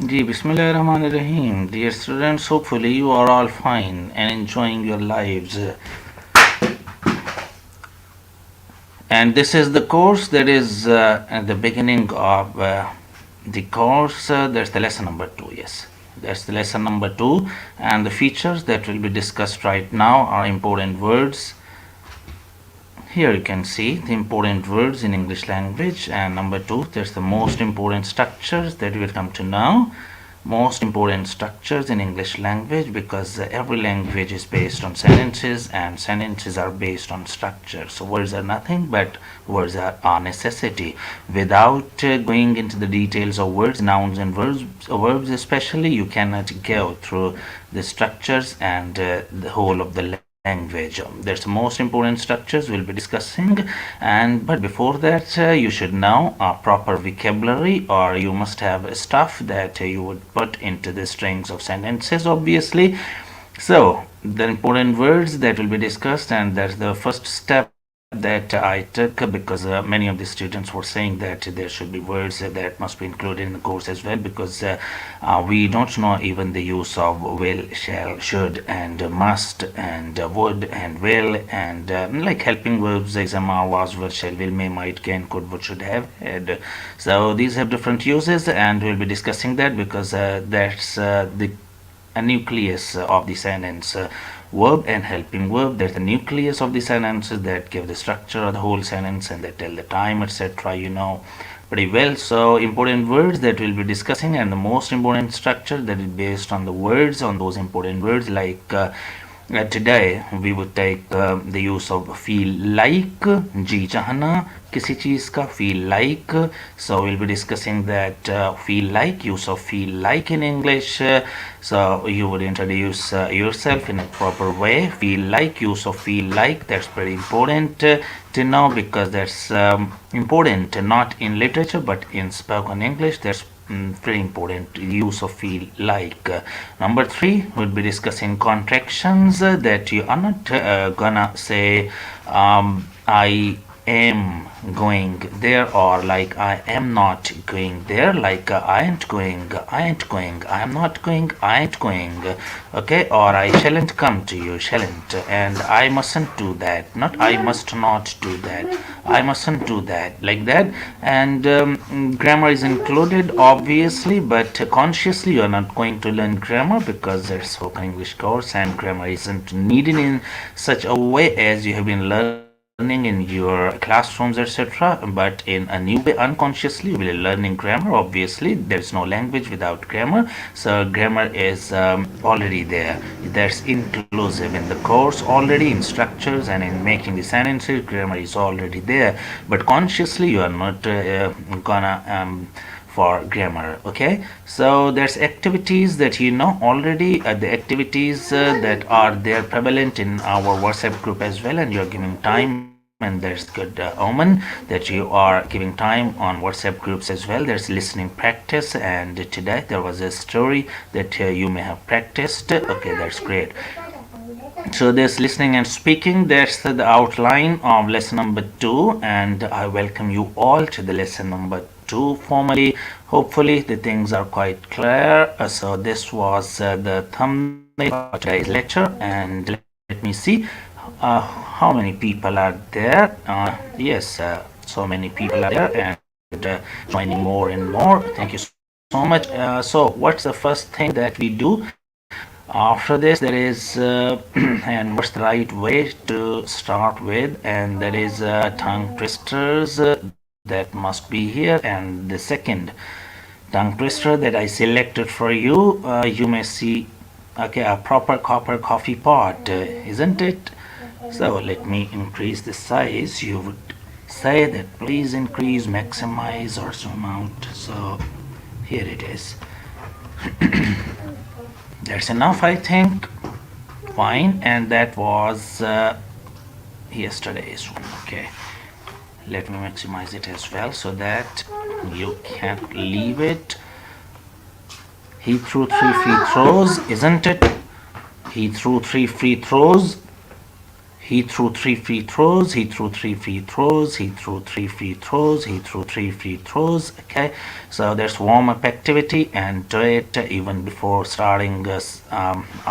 Ji, Bismillahirrahmanirrahim. Dear students, hopefully you are all fine and enjoying your lives. And this is the course that is at the beginning of the course. That's the lesson number 2, yes. That's the lesson number 2. And the features that will be discussed right now are important words. Here you can see the important words in English language, and number 2, there's the most important structures that we will come to now. Most important structures in English language, because every language is based on sentences and sentences are based on structure. So words are nothing but words are a necessity. Without going into the details of words, nouns and verbs especially, you cannot go through the structures and the whole of the language. That's the most important structures we'll be discussing, and but before that you should know a proper vocabulary, or you must have stuff that you would put into the strings of sentences, obviously. So the important words that will be discussed, and that's the first step that I took, because many of the students were saying that there should be words that must be included in the course as well, because we don't know even the use of will, shall, should, and must, and would, and will, and like helping verbs, exam, are, was, will, shall, will, may, might, can, could, would, should, have, had. So these have different uses, and we'll be discussing that, because that's the a nucleus of the sentence. Verb and helping verb, there's the nucleus of the sentences that give the structure of the whole sentence and that tell the time, etc. You know pretty well. So important words that we'll be discussing, and the most important structure that is based on the words, on those important words, like today we would take the use of feel like, जी चाहना किसी चीज का, feel like. So we'll be discussing that feel like, use of feel like in English. So you would introduce yourself in a proper way. Feel like, use of feel like, that's very important to know, because that's important not in literature but in spoken English. That's very important use of feel like. Number 3, we'll be discussing contractions, that you are not gonna say I am going there, or like I am not going there, like I ain't going, I ain't going, I am not going, I ain't going, okay, or I shalln't come to you, shalln't, and I mustn't do that, not I must not do that, I mustn't do that, like that. And grammar is included, obviously, but consciously you are not going to learn grammar, because there's spoken English course and grammar isn't needed in such a way as you have been learning in your classrooms, etc. But in a new way, unconsciously, we are learning grammar. Obviously, there is no language without grammar, so grammar is already there. That's inclusive in the course already, in structures and in making the sentences. Grammar is already there, but consciously, you are not gonna for grammar. Okay, so there's activities that you know already, the activities that are there prevalent in our WhatsApp group as well, and you're giving time, and there's good omen that you are giving time on WhatsApp groups as well. There's listening practice, and today there was a story that you may have practiced. Okay, that's great. So there's listening and speaking. That's the outline of lesson number 2, and I welcome you all to the lesson number 2 formally. Hopefully the things are quite clear. So this was the thumbnail of today's lecture, and let me see how many people are there. Yes, so many people are there, and joining more and more. Thank you so much. So what's the first thing that we do? After this, there is and what's the right way to start with, and that is tongue twisters that must be here. And the second tongue twister that I selected for you, you may see, okay, a proper copper coffee pot, isn't it? So let me increase the size. You would say that please increase, maximize, or zoom out. So here it is. That's enough, I think. Fine, and that was yesterday's one. Okay, let me maximize it as well so that you can't leave it. He threw 3 free throws, isn't it? He threw 3 free throws. He threw 3 free throws. He threw 3 free throws. He threw 3 free throws. He threw 3 free throws. Okay, so there's warm-up activity, and do it even before starting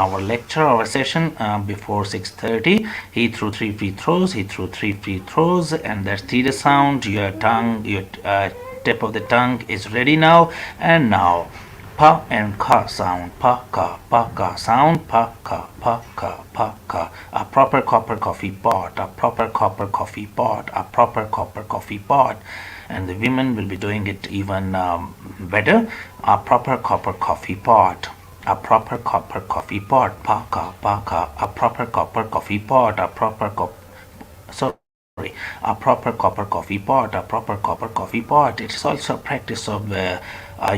our lecture, our session before 6:30. He threw 3 free throws. He threw 3 free throws, and that's the sound. Your tongue, your tip of the tongue is ready now, and now. Pa and ka sound, pa ka sound, pa ka. A proper copper coffee pot, a proper copper coffee pot, a proper copper coffee pot. And the women will be doing it even better. A proper copper coffee pot, a proper copper coffee pot, pa ka, a proper copper coffee pot, a proper a proper copper coffee pot, a proper copper coffee pot. It is also a practice of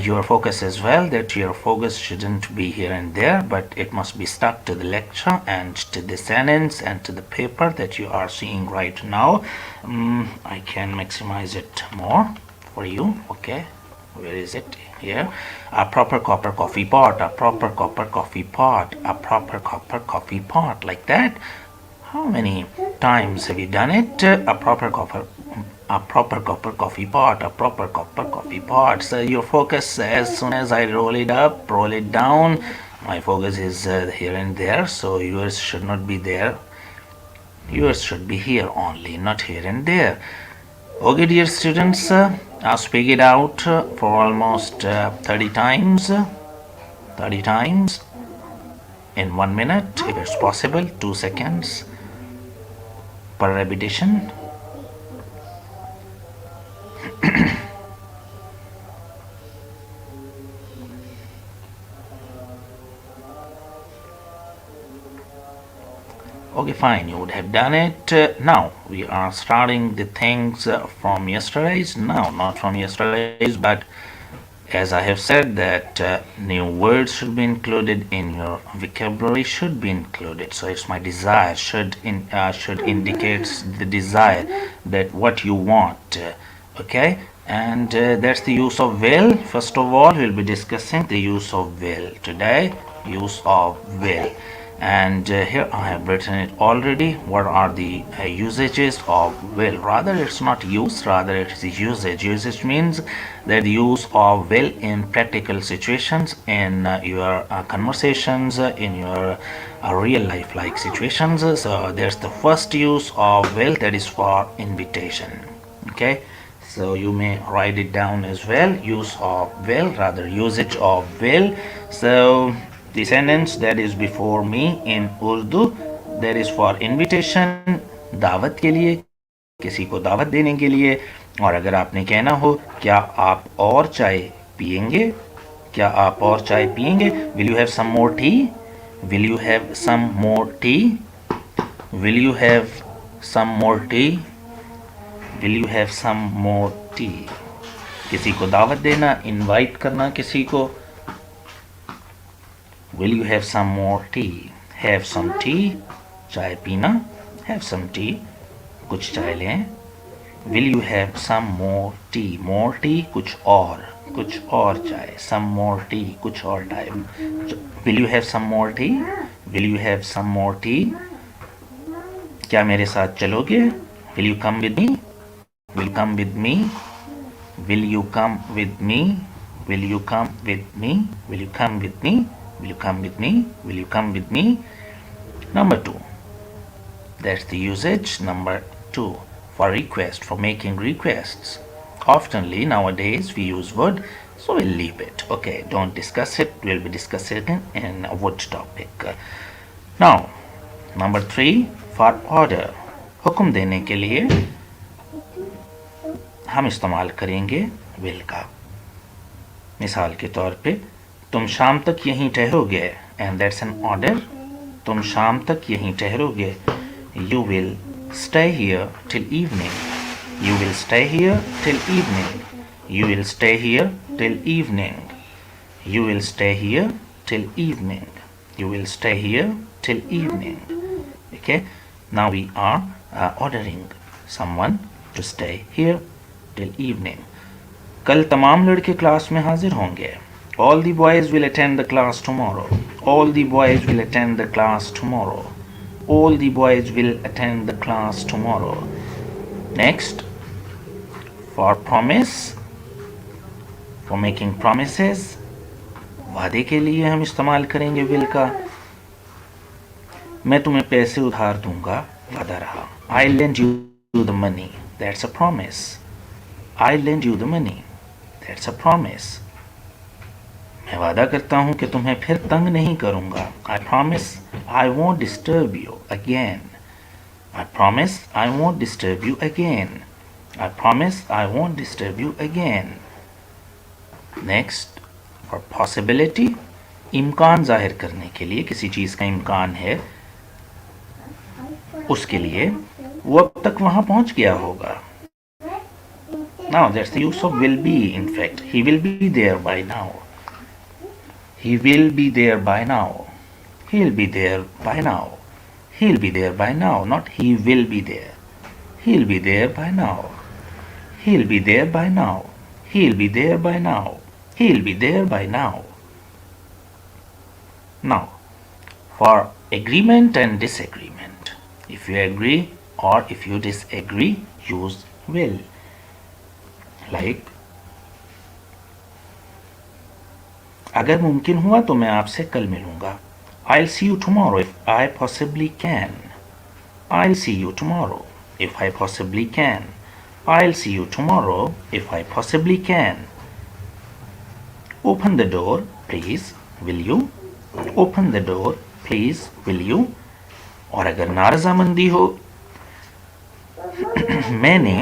your focus as well, that your focus shouldn't be here and there, but it must be stuck to the lecture and to the sentence and to the paper that you are seeing right now. I can maximize it more for you. Okay, where is it? Here. A proper copper coffee pot, a proper copper coffee pot, a proper copper coffee pot, like that. How many times have you done it? A proper copper coffee pot, a proper copper coffee pot. So your focus, as soon as I roll it up, roll it down, my focus is here and there, so yours should not be there. Yours should be here only, not here and there. Okay, dear students, I'll speak it out for almost 30 times. 30 times in 1 minute, if it's possible, 2 seconds per repetition. Okay, fine, you would have done it. Now we are starting the things from yesterday's. No, not from yesterday's, but as I have said that new words should be included in your vocabulary, should be included. So it's my desire, should indicates the desire, that what you want. Okay, and that's the use of will. First of all, we'll be discussing the use of will today. Use of will. And here I have written it already. What are the usages of will? Rather, it's not use, rather it's usage. Usage means that the use of will in practical situations, in your conversations, in your real life like situations. So there's the first use of will, that is for invitation. Okay, so you may write it down as well. Use of will, rather usage of will. So the sentence that is before me in Urdu, that is for invitation, दावत के लिए, किसी को दावत देने के लिए. और अगर आपने कहना हो क्या आप और चाय पिएंगे, क्या आप और चाय पिएंगे, will you have some more tea, will you have some more tea, will you have some more tea, will you have some more tea. किसी को दावत देना, इनवाइट करना किसी को. Will you have some more tea? Have some tea. चाय पीना. Have some tea. कुछ चाय लें. Will you have some more tea? More tea, कुछ और चाय. Some more tea, कुछ और चाय. Will you have some more tea? Will you have some more tea? क्या मेरे साथ चलोगे? Will you come with me? Will you come with me? Will you come with me? Will you come with me? Will you come with me? Will you come with me? Will you come with me? Number 2. That's the usage. Number 2. For request, for making requests. Oftenly nowadays we use would, so we'll leave it. Okay, don't discuss it. We'll be discussing it in a would topic. Now, number 3. For order. हुक्म देने के लिए हम इस्तेमाल करेंगे will का. मिसाल के तौर पे, तुम शाम तक यहीं ठहरोगे, and that's an order. तुम शाम तक यहीं ठहरोगे. You will stay here till evening. You will stay here till evening. You will stay here till evening. You will stay here till evening. You will stay here till evening. Okay. Now we are ordering someone to stay here till evening. कल तमाम लड़के class में हाजिर होंगे. All the boys will attend the class tomorrow. All the boys will attend the class tomorrow. All the boys will attend the class tomorrow. Next, for promise, for making promises, वादे के लिए हम इस्तेमाल करेंगे will का. मैं तुम्हें पैसे उधार दूंगा, वादा रहा. I lend you the money. That's a promise. I lend you the money. That's a promise. मैं वादा करता हूं कि तुम्हें फिर तंग नहीं करूंगा. I promise I won't disturb you again. I promise I won't disturb you again. I promise I won't disturb you again. Next, for possibility, इम्कान जाहिर करने के लिए, किसी चीज का इम्कान है, उसके लिए वो अब तक वहां पहुंच गया होगा. Now that's the use of will be. In fact, he will be there by now. He will be there by now. He'll be there by now. He'll be there by now. Not he will be there. He'll be there by now. He'll be there by now. He'll be there by now. He'll be there by now. Now, for agreement and disagreement, if you agree or if you disagree, use will. Like, अगर मुमकिन हुआ तो मैं आपसे कल मिलूंगा. I'll see you tomorrow if I possibly can. I'll see you tomorrow if I possibly can. I'll see you tomorrow if I possibly can. Open the door, please, will you? Open the door, please, will you? और अगर नारजामंदी हो, मैंने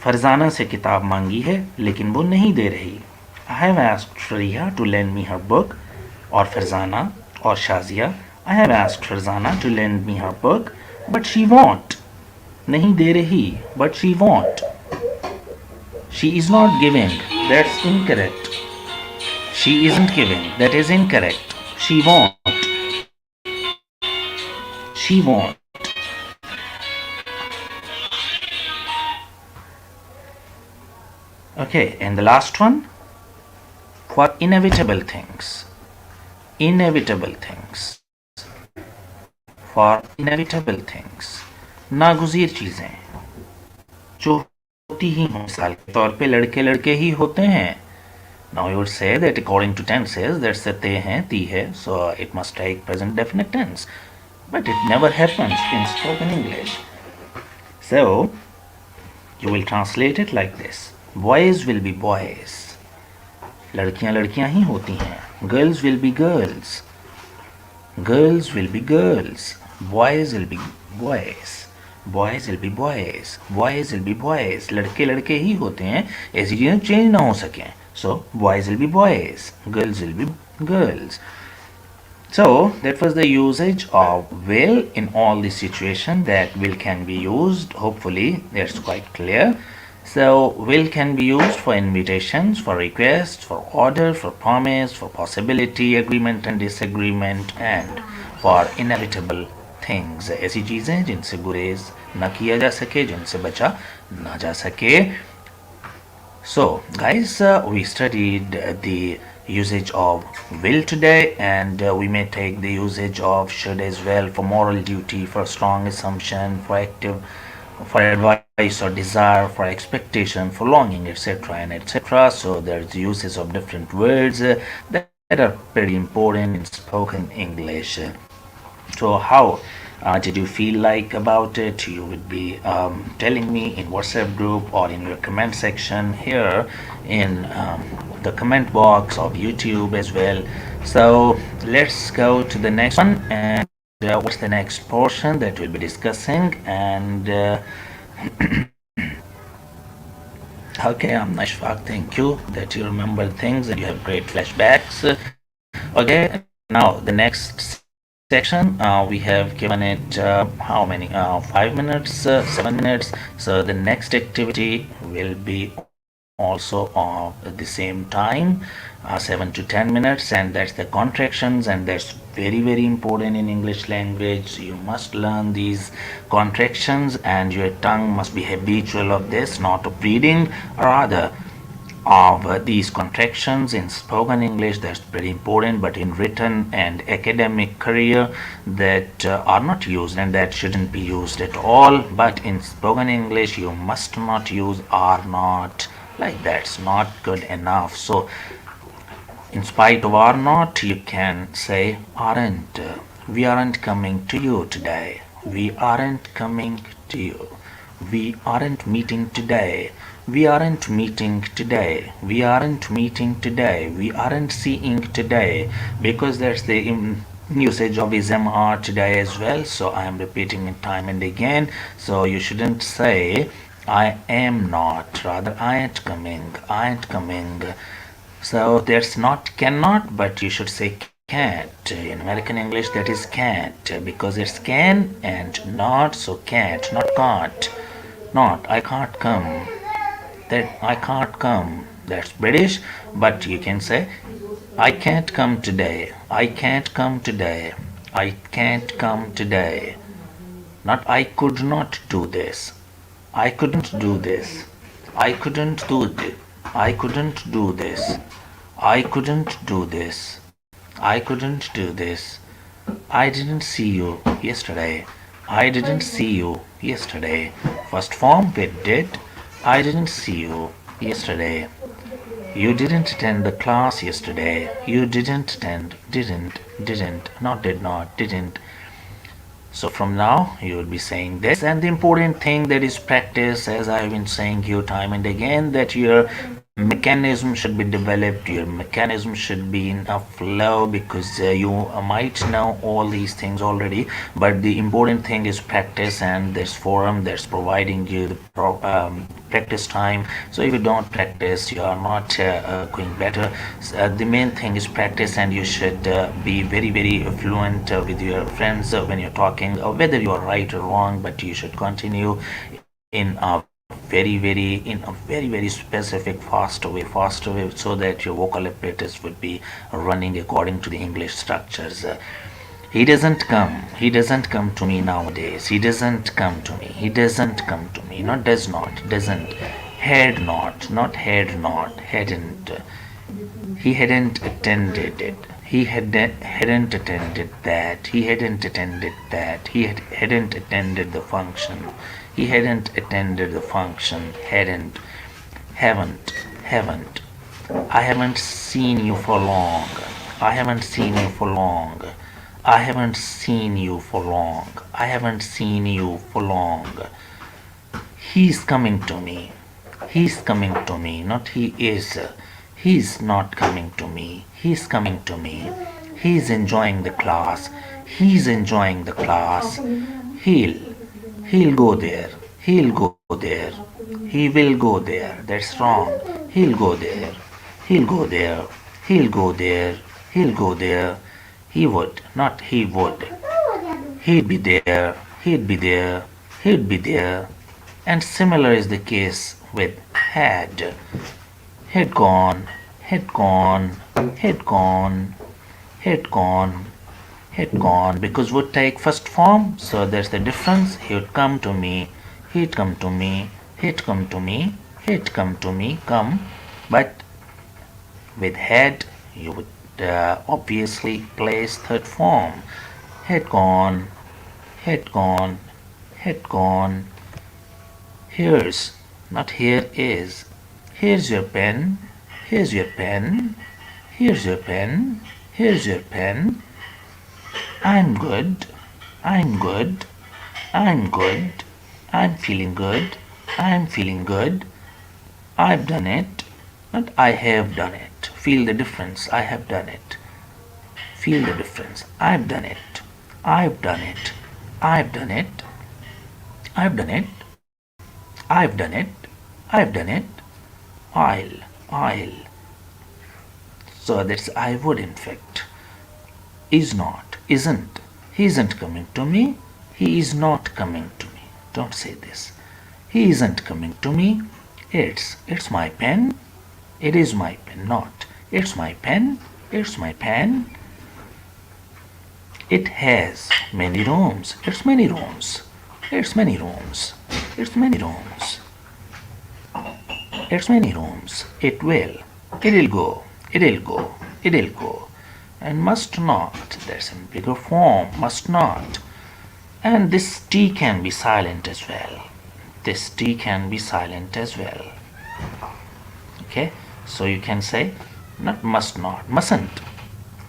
फरजाना से किताब मांगी है लेकिन वो नहीं दे रही. I have asked Shriya to lend me her book. और फरजाना और Shazia, I have asked Farzana to lend me her book, but she won't. नहीं दे रही, but she won't. She is not giving. That's incorrect. She isn't giving. That is incorrect. She won't. She won't. Okay, and the last one, for inevitable things. Inevitable things. For inevitable things. नागुज़ीर चीज़ें जो होती ही हों, मिसाल के तौर पे लड़के लड़के ही होते हैं. Now you would say that according to tenses, that's the ते हैं, ती है, so it must take present definite tense. But it never happens in spoken English. So you will translate it like this. Boys will be boys. लड़कियां लड़कियां ही होती हैं. Girls will be girls. Girls will be girls. Boys will be boys. Boys will be boys. Boys will be boys. लड़के लड़के ही होते हैं, ऐसी चीजें चेंज ना हो सकें. So boys will be boys. Girls will be girls. So that was the usage of will in all the situations that will can be used. Hopefully that's quite clear. So will can be used for invitations, for requests, for order, for promise, for possibility, agreement and disagreement, and for inevitable things. ऐसी चीजें जिनसे गुरेज न किया जा सके, जिनसे बचा न जा सके. So guys, we studied the usage of will today, and we may take the usage of should as well for moral duty, for strong assumption, for active, for advice or desire, for expectation, for longing, etc. and etc. So there's uses of different words that are very important in spoken English. So how did you feel like about it? You would be telling me in WhatsApp group or in your comment section here in the comment box of YouTube as well. So let's go to the next one, and what's the next portion that we'll be discussing. And okay, I'm Ashfaq, thank you that you remember things and you have great flashbacks. Okay, now the next section, we have given it how many 5 minutes, 7 minutes. So the next activity will be also of the same time, 7 to 10 minutes, and that's the contractions, and that's very important in English language. You must learn these contractions and your tongue must be habitual of this, not of reading, rather of these contractions in spoken English. That's very important, but in written and academic career that are not used and that shouldn't be used at all. But in spoken English you must not use are not, like that's not good enough. So in spite of are not, you can say aren't. We aren't coming to you today. We aren't coming to you. We aren't meeting today. We aren't meeting today. We aren't meeting today. We aren't seeing today. Because that's the usage of is are today as well. So I am repeating it time and again. So you shouldn't say I am not. Rather, I ain't coming. I ain't coming. So that's not cannot, but you should say can't. In American English, that is can't because it's can and not, so can't, not can't. Not, I can't come. That I can't come. That's British, but you can say I can't come today. I can't come today. I can't come today. Not I could not do this. I couldn't do this. I couldn't do this. I couldn't do this. I couldn't do this. I couldn't do this. I didn't see you yesterday. I didn't see you yesterday. First form with did. I didn't see you yesterday. You didn't attend the class yesterday. You didn't attend. Didn't. Not did not. Didn't. So from now you will be saying this, and the important thing that is practice, as I have been saying you time and again, that your mechanism should be developed, your mechanism should be in a flow, because you might know all these things already, but the important thing is practice, and this forum that's providing you the practice time. So if you don't practice, you are not going better. The main thing is practice, and you should be very fluent with your friends when you're talking, whether you are right or wrong, but you should continue in a very specific faster way, so that your vocal apparatus would be running according to the English structures. He doesn't come to me nowadays. He doesn't come to me. He doesn't come to me. Not does not, doesn't. Had not hadn't. He hadn't attended it. He hadn't attended that. He hadn't attended that. Hadn't attended the function. He hadn't attended the function. Hadn't. Haven't. I haven't seen you for long. I haven't seen you for long. I haven't seen you for long. I haven't seen you for long. He's coming to me. He's coming to me. Not he is. He's not coming to me. He's coming to me. He's enjoying the class. He's enjoying the class. He'll go there. He'll go there. He will go there. That's wrong. He'll go there. He'll go there. He'll go there. He'll go there. He would, not he would. He'd be there. He'd be there. He'd be there. And similar is the case with had. Had gone. Had gone. Had gone. Had gone. Had gone. Because would take first form. So there's the difference. He would come to me. He'd come to me. He'd come to me. He'd come to me. Come. But with had, you would obviously place third form. Had gone. Had gone. Had gone. Here's, not here is. Here's your pen. Here's your pen. Here's your pen. Here's your pen. I'm good. I'm good. I'm good. I'm feeling good. I'm feeling good. I've done it. Not I have done it. Feel the difference. I have done it. Feel the difference. I've done it. I've done it. I've done it. I've done it. I've done it. I've done it. I'll. So that's I would, in fact. Is not. Isn't. He isn't coming to me. He is not coming to me. Don't say this. He isn't coming to me. It's my pen. It is my pen. Not. It's my pen. It's my pen. It has many rooms. It's many rooms. It's many rooms. It's many rooms. It's many rooms. It will. It'll go. It'll go. It'll go. And must not. That's in bigger form. Must not. And this T can be silent as well. This T can be silent as well. Okay? So you can say not must not. Mustn't.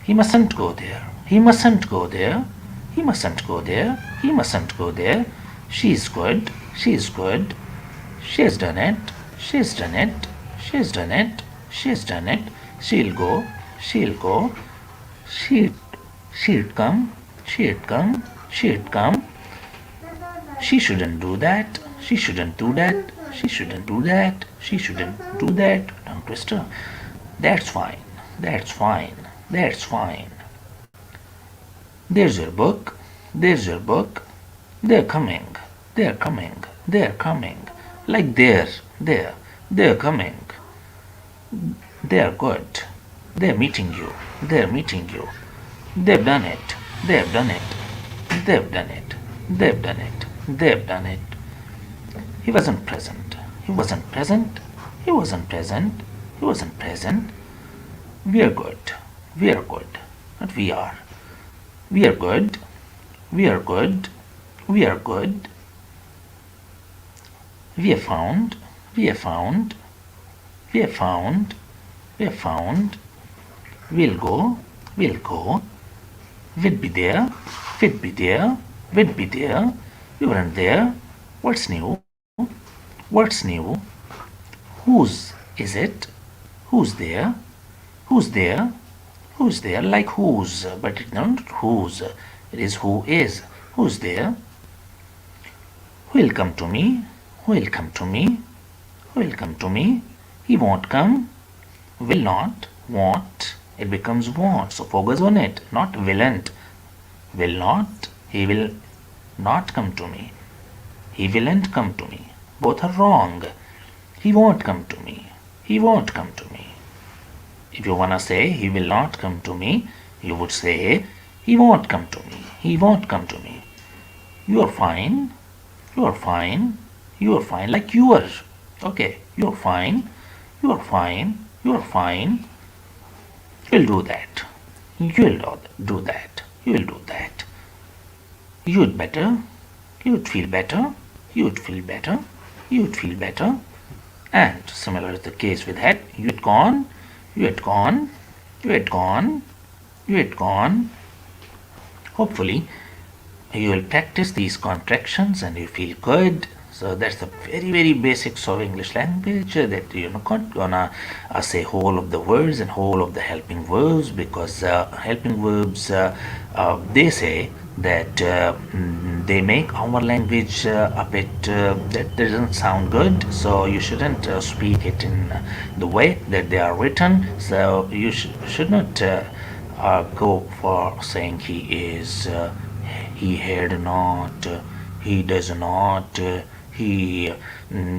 He mustn't go there. He mustn't go there. He mustn't go there. He mustn't go there. She's good. She's good. She's done it. She's done it. She's done it. She's done it. She'll go. She'll go. She'd come. She'd come. She'd come. She shouldn't do that. She shouldn't do that. She shouldn't do that. She shouldn't do that. Tongue twister. That's fine. That's fine. That's fine. There's your book. There's your book. They're coming. They're coming. They're coming. Like there. They're coming. They're good. They're meeting you. They're meeting you. They've done it. They've done it. They've done it. They've done it. They've done it. He wasn't present. He wasn't present. He wasn't present. He wasn't present. We're good. We're good. Not we are. We are good. We are good. We are good. We have found. We have found. We have found. We have found. We'll go. We'll go. We'll be there. We'll be there. We'll be there. We weren't there. What's new? What's new? Whose is it? Who's there? Who's there? Who's there? Like whose, but it's not whose. It is who is. Who's there? Who'll come to me? Who'll come to me? Who'll come to me? He won't come. Will not. Won't. It becomes won't. So focus on it. Not willn't. Will not. He will not come to me. He willn't come to me. Both are wrong. He won't come to me. He won't come to me. If you wanna say he will not come to me, you would say he won't come to me. He won't come to me. You're fine. You're fine. You're fine. Like you are. Okay. You're fine. You're fine. You're fine. You'll do that. You'll do that. You'll do that. You'd better. You'd feel better. You'd feel better. You'd feel better. And similar is the case with had. You had gone. You had gone. You had gone. You had gone. Hopefully, you will practice these contractions and you feel good. So that's the very, very basics of English language that you're not gonna say whole of the words and whole of the helping verbs, because helping verbs, they say that they make our language a bit that doesn't sound good, so you shouldn't speak it in the way that they are written. So you should not go for saying he is, he had not, he does not, he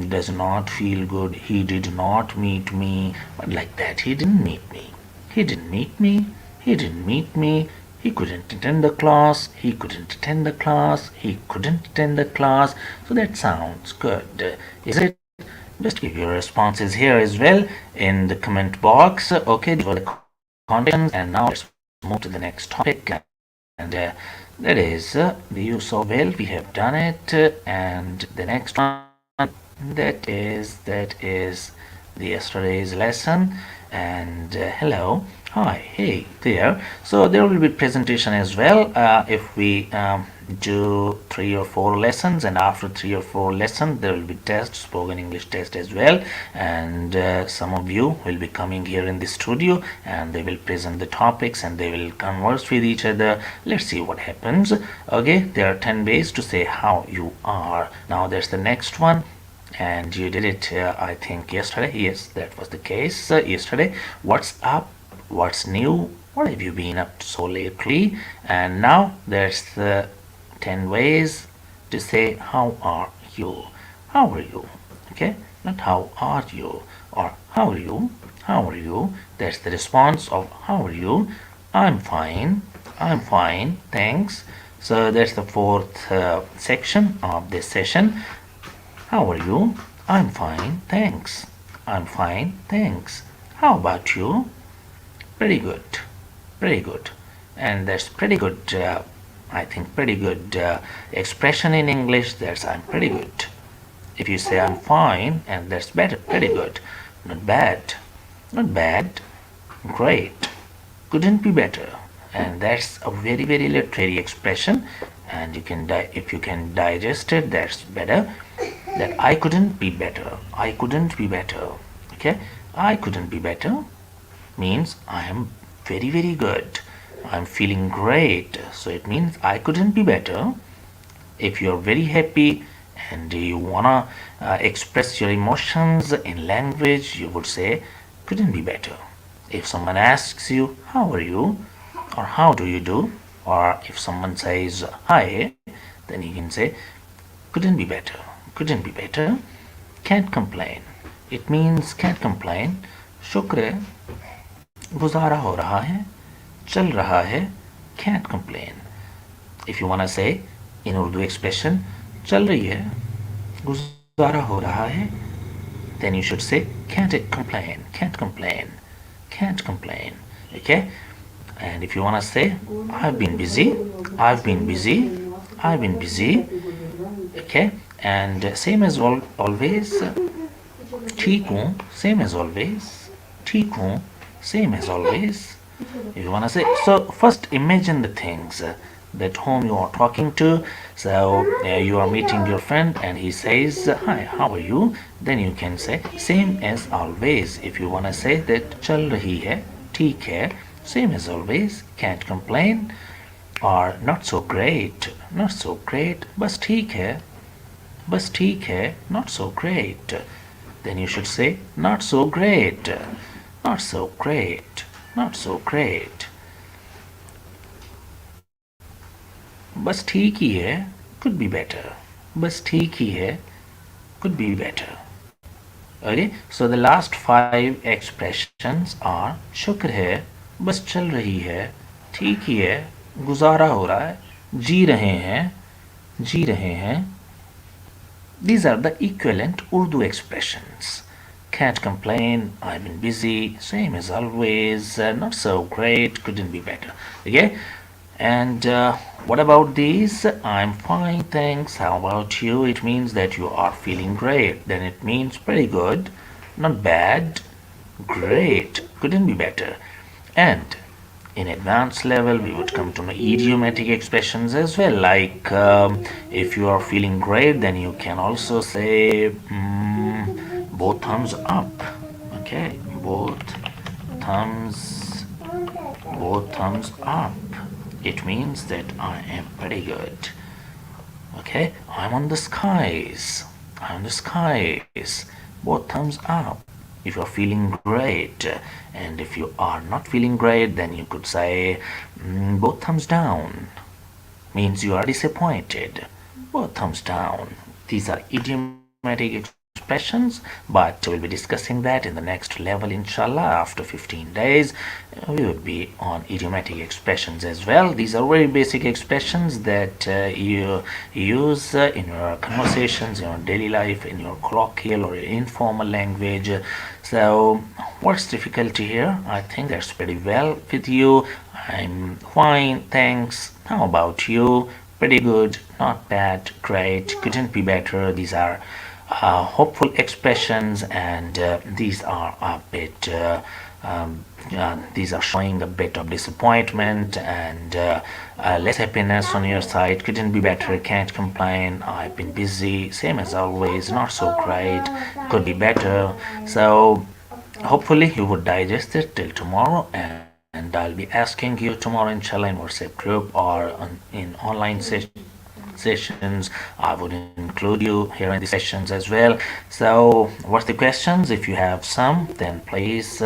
does not feel good, he did not meet me. But like that, he didn't meet me. He didn't meet me. He didn't meet me. He couldn't attend the class. He couldn't attend the class. He couldn't attend the class. So that sounds good, is it? Just give your responses here as well in the comment box. Okay, these were the contractions, and now let's move to the next topic, and that is you so well. We have done it, and the next one that is the yesterday's lesson. And hello, hi, hey there. So there will be presentation as well if we do 3 or 4 lessons, and after 3 or 4 lessons there will be test, spoken English test as well, and some of you will be coming here in the studio and they will present the topics and they will converse with each other. Let's see what happens. Okay, there are 10 ways to say how you are. Now there's the next one, and you did it I think yesterday. Yes, that was the case yesterday. What's up? What's new? What have you been up to so lately? And now there's the 10 ways to say how are you. How are you? Okay, not how are you or how are you. How are you? That's the response of how are you. I'm fine. I'm fine, thanks. So that's the 4th section of this session. How are you? I'm fine, thanks. I'm fine, thanks. How about you? Pretty good, pretty good. And that's pretty good, I think, pretty good expression in English. That's I'm pretty good. If you say I'm fine, and that's better, pretty good. Not bad, not bad, great, couldn't be better. And that's a very, very literary expression. And you can, if you can digest it, that's better. That I couldn't be better. I couldn't be better. Okay, I couldn't be better means I am very, very good. I'm feeling great. So it means I couldn't be better. If you're very happy and you wanna express your emotions in language, you would say couldn't be better. If someone asks you how are you or how do you do, or if someone says hi, then you can say couldn't be better. Couldn't be better. Can't complain. It means can't complain. शुक्र है, गुजारा हो रहा है, चल रहा है, can't complain. If you wanna say in Urdu expression, चल रही है, गुजारा हो रहा है, then you should say can't complain, can't complain, can't complain. Okay? And if you wanna say I've been busy, I've been busy, I've been busy. Okay? And same as always, ठीक हूँ, same as always, ठीक हूँ, same as always. If you wanna say, so first imagine the things that whom you are talking to. So you are meeting your friend and he says, hi, how are you? Then you can say same as always. If you wanna say that चल रही है, ठीक है, same as always, can't complain, or not so great, not so great, बस ठीक है, बस ठीक है, not so great. Then you should say not so great, not so great, not so great. बस ठीक ही है, could be better. बस ठीक ही है, could be better. Okay, so the last 5 expressions are शुक्र है, बस चल रही है, ठीक ही है, गुजारा हो रहा है, जी रहे हैं, जी रहे हैं. These are the equivalent Urdu expressions. Can't complain, I've been busy, same as always, not so great, couldn't be better. Okay? And what about these? I'm fine, thanks. How about you? It means that you are feeling great. Then it means pretty good, not bad, great, couldn't be better. And in advanced level, we would come to know idiomatic expressions as well. Like if you are feeling great, then you can also say both thumbs up. Okay, both thumbs up. It means that I am pretty good. Okay, I'm on the skies. I'm on the skies. Both thumbs up. If you're feeling great, and if you are not feeling great, then you could say both thumbs down. Means you are disappointed. Both thumbs down. These are idiomatic expressions, but we'll be discussing that in the next level, inshallah. After 15 days, we would be on idiomatic expressions as well. These are very basic expressions that you use in your conversations, in your daily life, in your colloquial or informal language. So, what's difficulty here? I think that's pretty well with you. I'm fine, thanks. How about you? Pretty good, not bad, great, couldn't be better. These are hopeful expressions, and these are a bit these are showing a bit of disappointment and less happiness on your side. Couldn't be better, can't complain, I've been busy, same as always, not so great, could be better. So hopefully you would digest it till tomorrow, and I'll be asking you tomorrow inshallah in WhatsApp group or in online sessions. I would include you here in the sessions as well. So what's the questions? If you have some, then please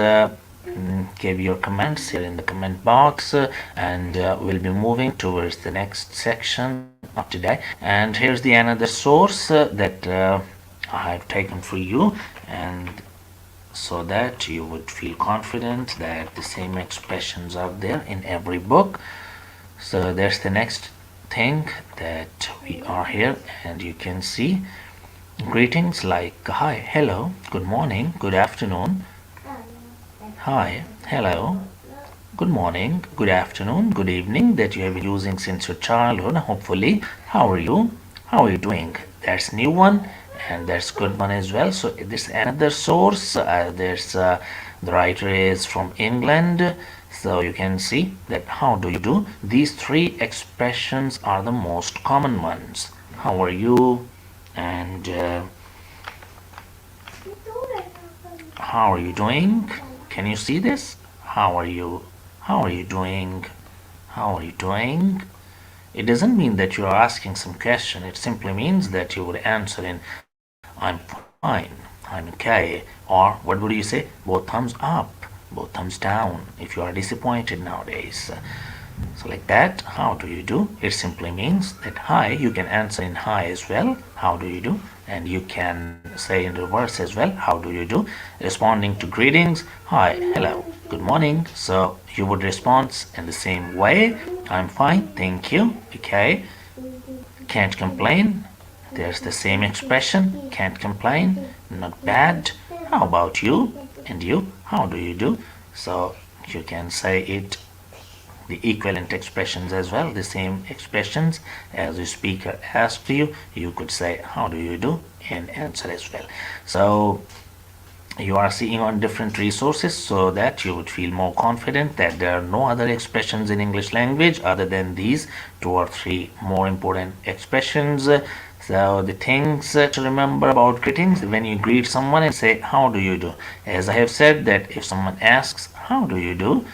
give your comments here in the comment box, and we'll be moving towards the next section of today. And here's the another source that I've taken for you, and so that you would feel confident that the same expressions are there in every book. So there's the next thing that we are here, and you can see greetings like hi, hello, good morning, good afternoon, hi, hello, good morning, good afternoon, good evening that you have been using since your childhood. Hopefully, how are you? How are you doing? That's new one, and that's good one as well. So this another source. There's the writer is from England, so you can see that how do you do? These three expressions are the most common ones. How are you? And how are you doing? Can you see this? How are you? How are you doing? How are you doing? It doesn't mean that you are asking some question. It simply means that you would answer in I'm fine, I'm okay. Or what would you say? Both thumbs up, both thumbs down if you are disappointed nowadays. So like that, how do you do? It simply means that hi, you can answer in hi as well. How do you do? And you can say in reverse as well. How do you do? Responding to greetings, hi, hello, good morning. So you would respond in the same way. I'm fine, thank you. Okay. Can't complain. There's the same expression. Can't complain. Not bad. How about you? And you? How do you do? So you can say it the equivalent expressions as well, the same expressions as the speaker asked you. You could say, how do you do? And answer as well. So you are seeing on different resources so that you would feel more confident that there are no other expressions in English language other than these two or three more important expressions. So the things to remember about greetings when you greet someone and say how do you do, as I have said that if someone asks how do you do,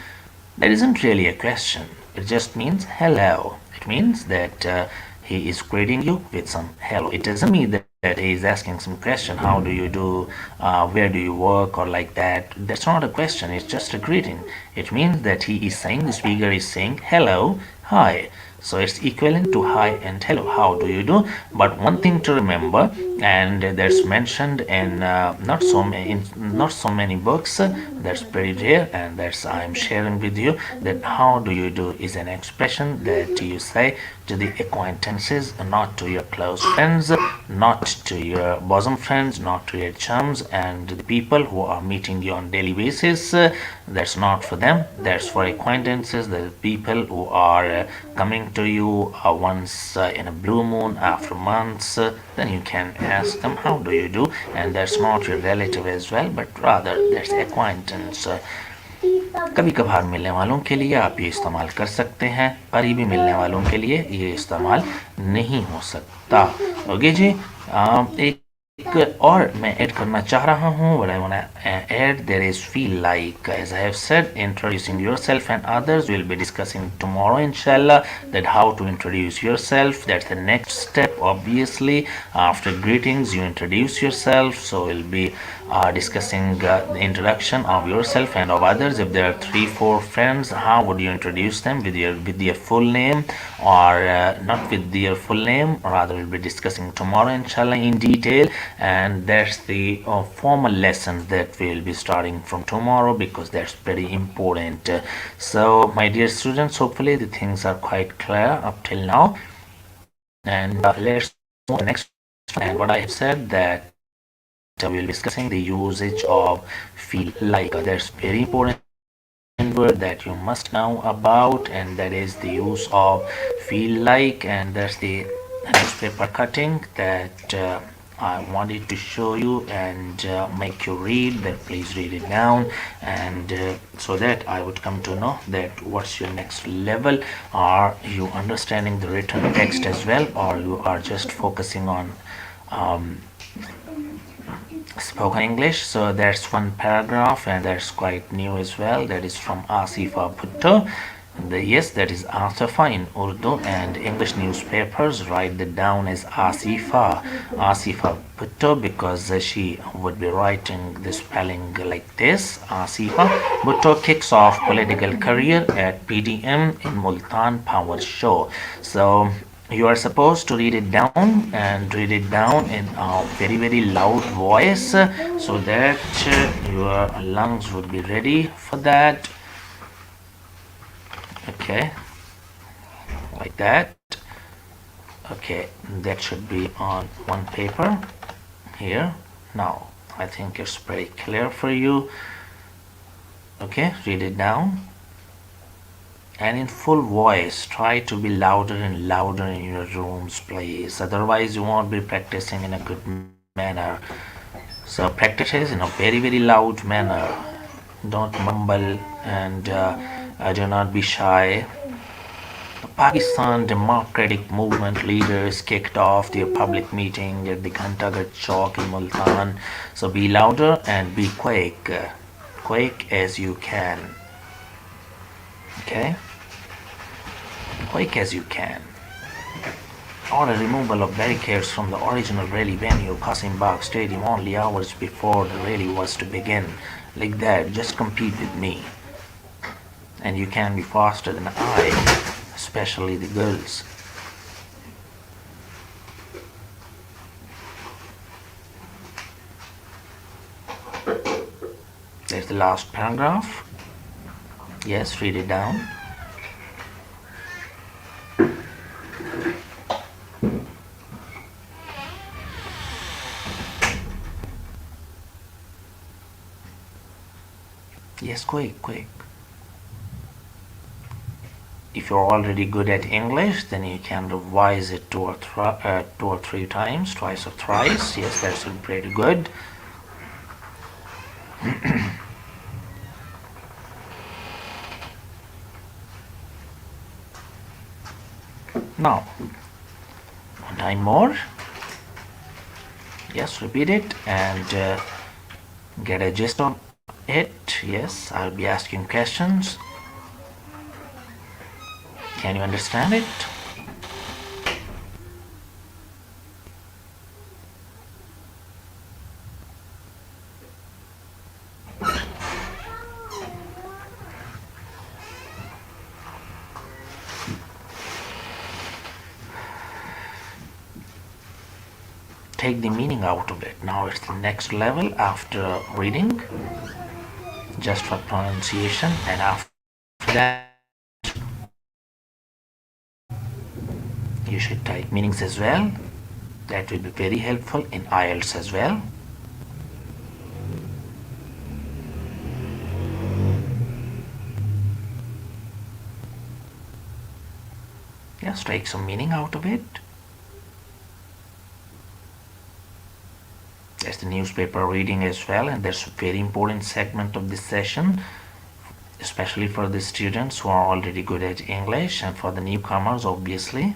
that isn't really a question. It just means hello. It means that he is greeting you with some hello. It doesn't mean that he is asking some question. How do you do? Where do you work? Or like that. That's not a question. It's just a greeting. It means that he is saying, the speaker is saying hello, hi. So it's equivalent to hi and hello. How do you do? But one thing to remember, and that's mentioned in not so many books. That's very rare, and that's I'm sharing with you that how do you do is an expression that you say to the acquaintances, not to your close friends, not to your bosom friends, not to your chums, and the people who are meeting you on daily basis. That's not for them. That's for acquaintances, the people who are coming to you once in a blue moon after months. Then you can ask them how do you do, and that's not your relative as well, but rather that's acquaintance. कभी कभार मिलने वालों के लिए आप ये इस्तेमाल कर सकते हैं, करीबी मिलने वालों के लिए ये इस्तेमाल नहीं हो सकता. ओके जी. एक और मैं ऐड करना चाह रहा हूँ. What I wanna add there is feel like, as I have said, introducing yourself and others. We'll be discussing tomorrow inshallah that how to introduce yourself. That's the next step. Obviously after greetings you introduce yourself, so we'll be discussing the introduction of yourself and of others. If there are 3-4 friends, how would you introduce them with their full name, or not with their full name? Rather, we'll be discussing tomorrow inshallah in detail, and that's the formal lessons that we'll be starting from tomorrow because that's very important. So my dear students, hopefully the things are quite clear up till now, and let's move to the next one. And what I have said that we'll be discussing the usage of feel like. That's very important word that you must know about, and that is the use of feel like, and that's the newspaper cutting that I wanted to show you and make you read. That please read it down, and so that I would come to know that what's your next level. Are you understanding the written text as well, or you are just focusing on spoken English? So that's one paragraph, and that's quite new as well. That is from Asifa Bhutto. Yes, that is Asifa in Urdu, and English newspapers write it down as Asifa Bhutto, because she would be writing the spelling like this. Asifa Bhutto kicks off political career at PDM in Multan Power Show. So you are supposed to read it down, and read it down in a very loud voice so that your lungs would be ready for that. Okay, like that. Okay, that should be on one paper. here. Now, I think it's pretty clear for you. Okay, read it down. And in full voice, try to be louder and louder in your rooms, please. Otherwise, you won't be practicing in a good manner. So practice in a very, very loud manner. Don't mumble and do not be shy. The Pakistan Democratic Movement leaders kicked off their public meeting at the Ghantagat Chowk in Multan. So be louder and be quick. Quick as you can. Okay? Quick as you can. Order removal of barricades from the original rally venue, Qasim Bagh Stadium, only hours before the rally was to begin. Like that, just compete with me. And you can be faster than I, especially the girls. There's the last paragraph. Yes, read it down. Yes, quick, quick. If you're already good at English, then you can revise it two or three times, twice or thrice. Yes, that's pretty good. Now, one time more. Yes, repeat it and get a gist of it. Yes, I'll be asking questions. Can you understand it? Take the meaning out of it. Now it's the next level after reading, just for pronunciation, and after that you should type meanings as well. That will be very helpful in IELTS as well. Just take some meaning out of it. There's the newspaper reading as well, and that's a very important segment of this session, especially for the students who are already good at English and for the newcomers, obviously.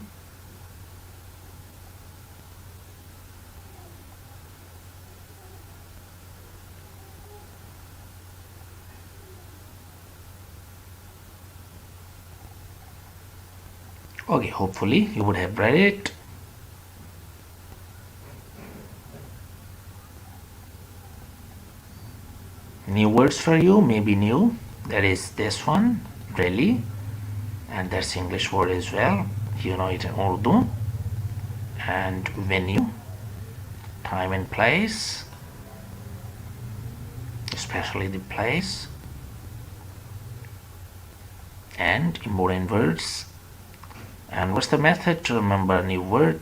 Okay, hopefully you would have read it. New words for you, maybe new. That is this one, really, and that's English word as well. You know it in Urdu. And venue, time and place, especially the place, and important words. And what's the method to remember a new word?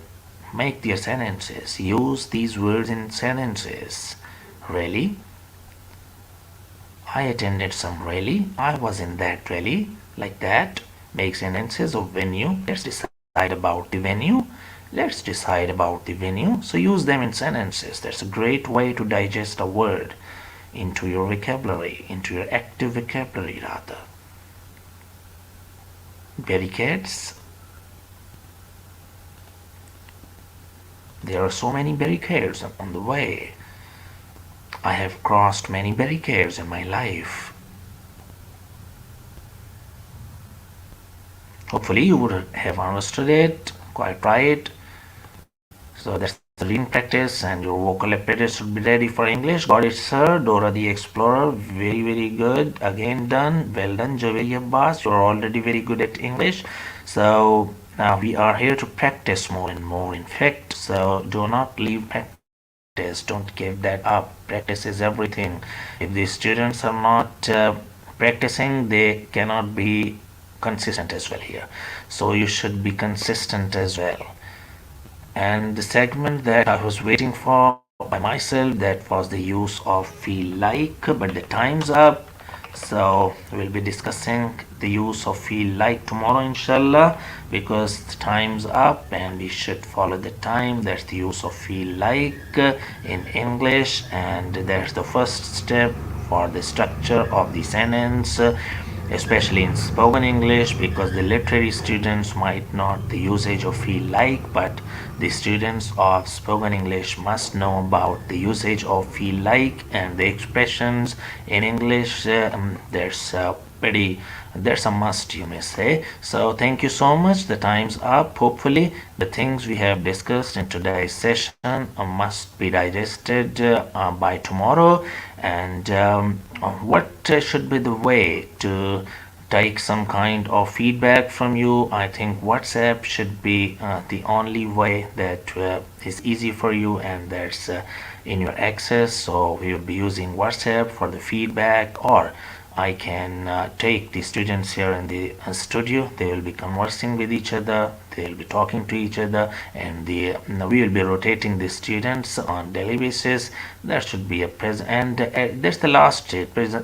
Make their sentences. Use these words in sentences. Really? I attended some rally. I was in that rally. Like that. Make sentences of venue. Let's decide about the venue. Let's decide about the venue. So use them in sentences. That's a great way to digest a word into your vocabulary, into your active vocabulary rather. Barricades. There are so many barricades on the way. I have crossed many barricades in my life. Hopefully you would have understood it quite right. So that's the reading practice, and your vocal apparatus should be ready for English. Got it, sir. Dora the Explorer, very, very good. Again done. Well done, Javeri Abbas. You're already very good at English. So now we are here to practice more and more, in fact. So do not leave practice. Don't give that up. Practice is everything. If the students are not practicing, they cannot be consistent as well here. So you should be consistent as well. And the segment that I was waiting for by myself, that was the use of feel like, but the time's up. So we'll be discussing the use of feel like tomorrow, inshallah, because the time's up and we should follow the time. That's the use of feel like in English, and that's the first step for the structure of the sentence, especially in spoken English, because the literary students might not the usage of feel like, but the students of spoken English must know about the usage of feel like and the expressions in English. There's pretty there's a must, you may say. So thank you so much. The time's up. Hopefully the things we have discussed in today's session must be digested by tomorrow. And what should be the way to take some kind of feedback from you? I think WhatsApp should be the only way that is easy for you, and that's in your access. So we will be using WhatsApp for the feedback, or I can take the students here in the studio. They will be conversing with each other. They will be talking to each other, and we will be rotating the students on daily basis. There should be a and that's the last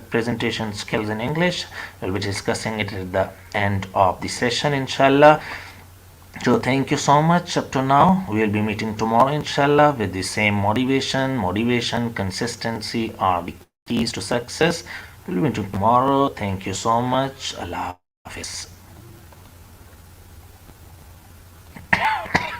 presentation skills in English. We'll be discussing it at the end of the session, inshallah. So thank you so much up to now. We'll be meeting tomorrow, inshallah, with the same motivation. Motivation, consistency are the keys to success. We'll be meeting tomorrow. Thank you so much. Allah Hafiz.